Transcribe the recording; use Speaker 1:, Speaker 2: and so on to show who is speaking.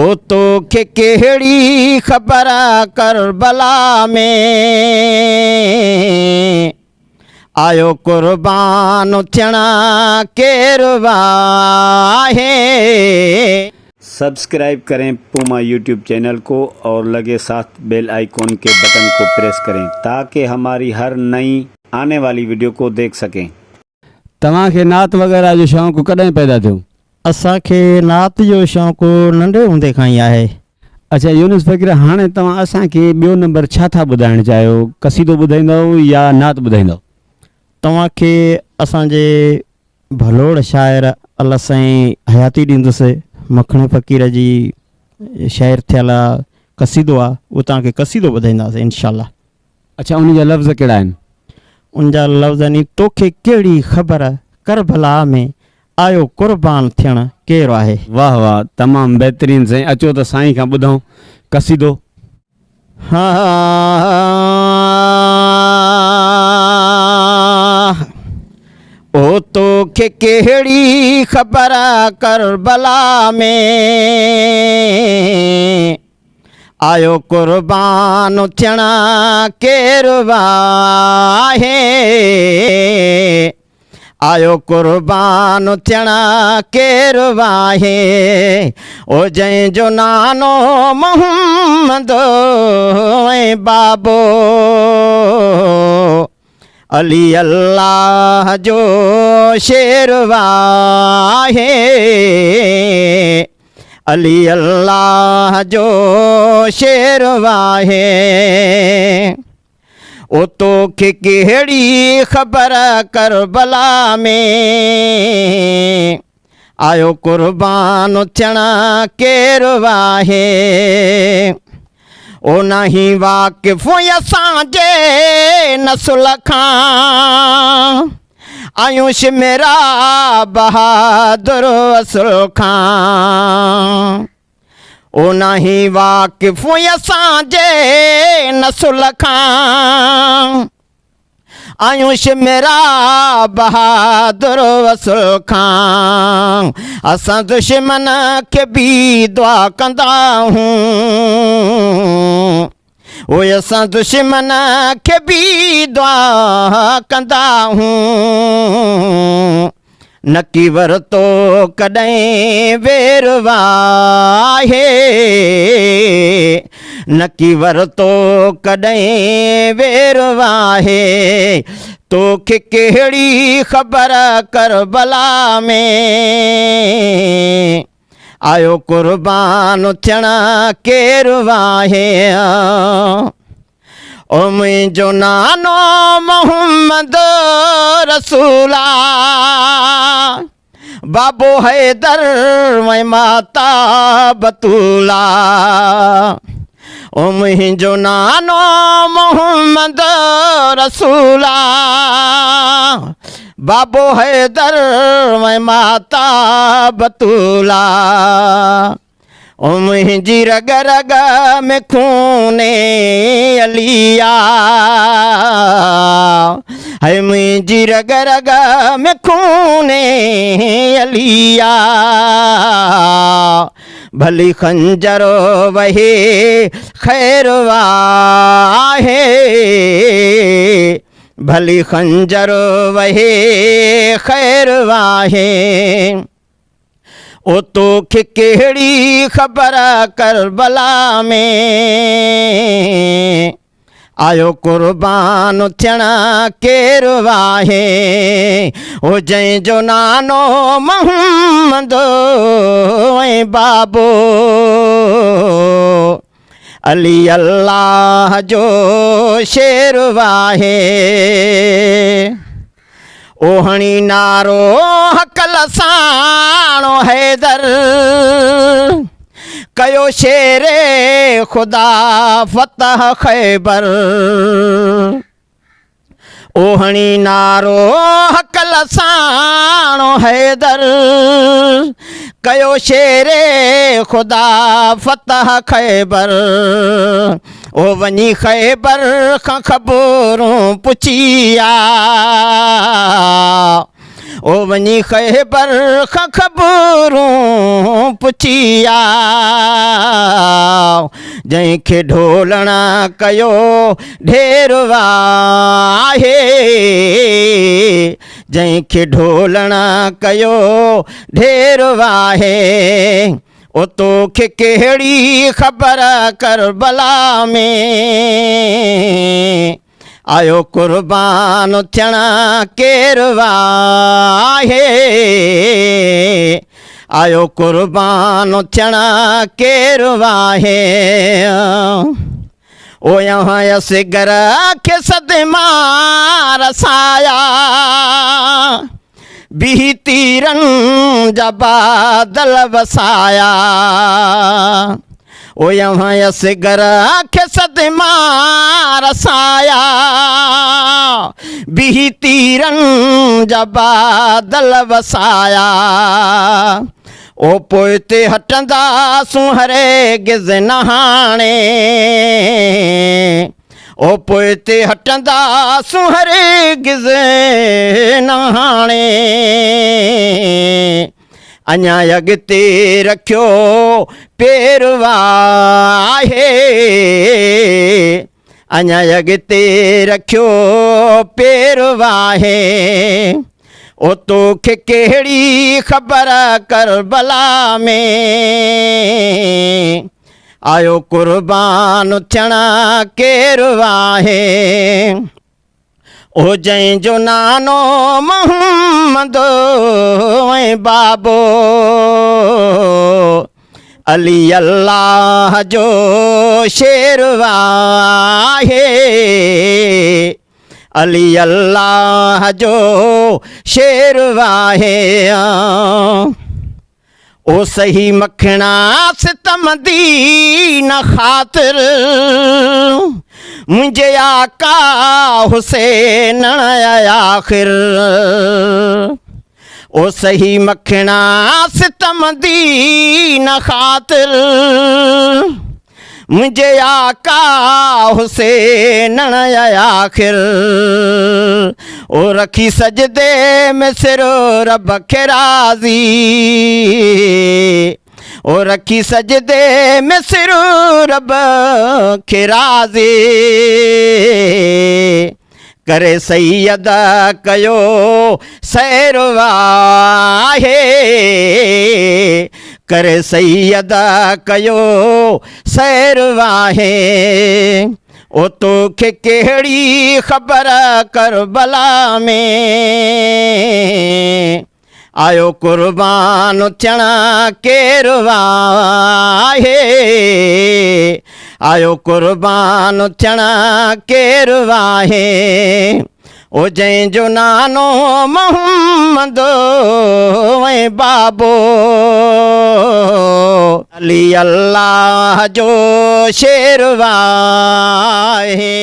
Speaker 1: ओ तो खे केड़ी खबर करबला में आयो कुर्बान थियण केरु आहे।
Speaker 2: सब्सक्राइब करें पूमा यूट्यूब चैनल को और लगे साथ बेल आइकॉन के बटन को प्रेस करें ताकि हमारी हर नई आने वाली वीडियो को देख सकें।
Speaker 3: तव्हां खे नात वग़ैरह जो शौक़ु कॾहिं पैदा थियो?
Speaker 1: असांखे नात जो शौक़ु नंढे हूंदे खां ई आहे।
Speaker 3: अच्छा यूनुस फ़क़ीर, हाणे तव्हां असांखे ॿियो नंबर छा था ॿुधाइणु चाहियो? क़सीदो ॿुधाईंदव या नात ॿुधाईंदव?
Speaker 1: तव्हांखे असांजे भलोड़ शाइर अल्लाह साईं हयाती ॾींदुसि मखण फ़क़ीर जी शाइर थियल क़सीदो आहे, उहो तव्हांखे क़सीदो ॿुधाईंदासीं इंशाअल्लाह।
Speaker 3: अच्छा, उन जा लफ़्ज़ कहिड़ा आहिनि?
Speaker 1: उन जा लफ़्ज़ आहिनि, तोखे कहिड़ी ख़बर करबला में आयो कुर्बान थियण केरु आहे।
Speaker 3: वाह वाह, तमामु बहितरीनु साईं। अचो त साईं खां ॿुधूं क़सीदो।
Speaker 1: हा ओ तोखे कहिड़ी ख़बर करबला में आयो कुर्बान थियण केरु आहे। आयो कुर्बान थियण केरु आहे। ओ जंहिंजो नानो मोहम्मद ऐं बाबो अली अल्लाह जो शेरु आहे। अली अल्लाह जो शेरु आहे। ओ तोखे कहिड़ी ख़बर करबला में आयो कुर्बान थियण केरु आहे। ओ नहीं वाक़िफ़ असांजे नसुल खां आयुष मेरा बहादुर असुल खां। ओ नहीं वाक़िफ़ असांजे नसुल खां आयुष मेरा बहादुर असुल खां। असां दुश्मन खे बि दुआ कंदा हूं। ओए असां दुश्मन खे बि दुआ कंदा हूं। नकी वरतो कॾहिं वेरवा आहे। नकी वरतो कॾहिं वेरवा आहे। तोखे कहिड़ी ख़बर करबला में आयो कुर्बान थियण केरु आहे। ओ मुंहिंजो नानो मोहम्मद रसूला बाबो हैदर ऐं माता बतूला। ओ मुंहिंजो नानो मोहम्मद रसूला बाबो हैदर ऐं माता बतूला। ओ मुंहिंजी रग रग में खूने अलिया है। मुंहिंजी रग रग में खूने अलिया। भली खंजर वहे खैर आहे। भली खंजर वहे खैर आहे। ओ तोखे कहिड़ी ख़बर करबला में आयो कुर्बान थियण केरु आहे। ओ जंहिंजो नानो मोहम्मद ऐं बाबो अली अल्लाह जो शेरु आहे। ओहणी नारो हकल साणो हैदर कयो शेरे खुदा फतह खैबर। ओहणी नारो हकल साणो हैदर कयो शेरे खुदा फतह खैबर। ओ वञी खैबर खां ख़बरूं पुछिया। ओ वञी खैबर खां ख़बरूं पुछिया। जंहिंखे ढोलण कयो ढेरवा आहे, जंहिंखे ढोलण कयो ढेरवा आहे। ओ तोखे कहिड़ी ख़बर करबला में आयो कुर्बान थियण केरवा आहे, आयो कुर्बान थियण केरवा आहे। ओ यहाँ असगर खे सदमा रसाया, बीह तीरनि जा बादल वसाया। ओ यहाँ असगर खे सदमा रसाया, बीह तीरनि जा बादल वसाया। ओ पोइ ते हटंदासूं हरगिज़ न हाणे, ओ पोइ ते हटंदासूं हरगिज़ न हाणे। अञा अॻिते रखियो पेरवा आहे, अञा अॻिते रखियो पेरवा आहे। ओ तोखे कहिड़ी ख़बर करबला में आयो कुर्बान थियण केरवा आहे। ओ जंहिंजो नानो मोहम्मद ऐं बाबो अली अल्लाह जो शेरवा आहे, अली अल्लाह जो शेरवा आहे। ओ सही मखणा सितम दीन ख़ातिर मुंहिंजे आका हुसैन आख़िर। ओ सही मखणा सितम दीन ख़ातिर मुंहिंजे आका हुसैन आख़िर। ओ रखी सजदे में सिरो रब खे राज़ी, ओ रखी सजदे में सिरो रब खे राज़ी। करे सैयद कयो सैरवा आहे, करे सैयद कयो सैरवा आहे। ओ तोखे कहिड़ी ख़बर करबला में आयो कुर्बान थियण केरवा आहे, आयो कुर्बान थियण केरवा आहे। ओ जंहिंजो नानो मोहम्मद ऐं बाबो अली अल्लाह जो शेरवा आहे।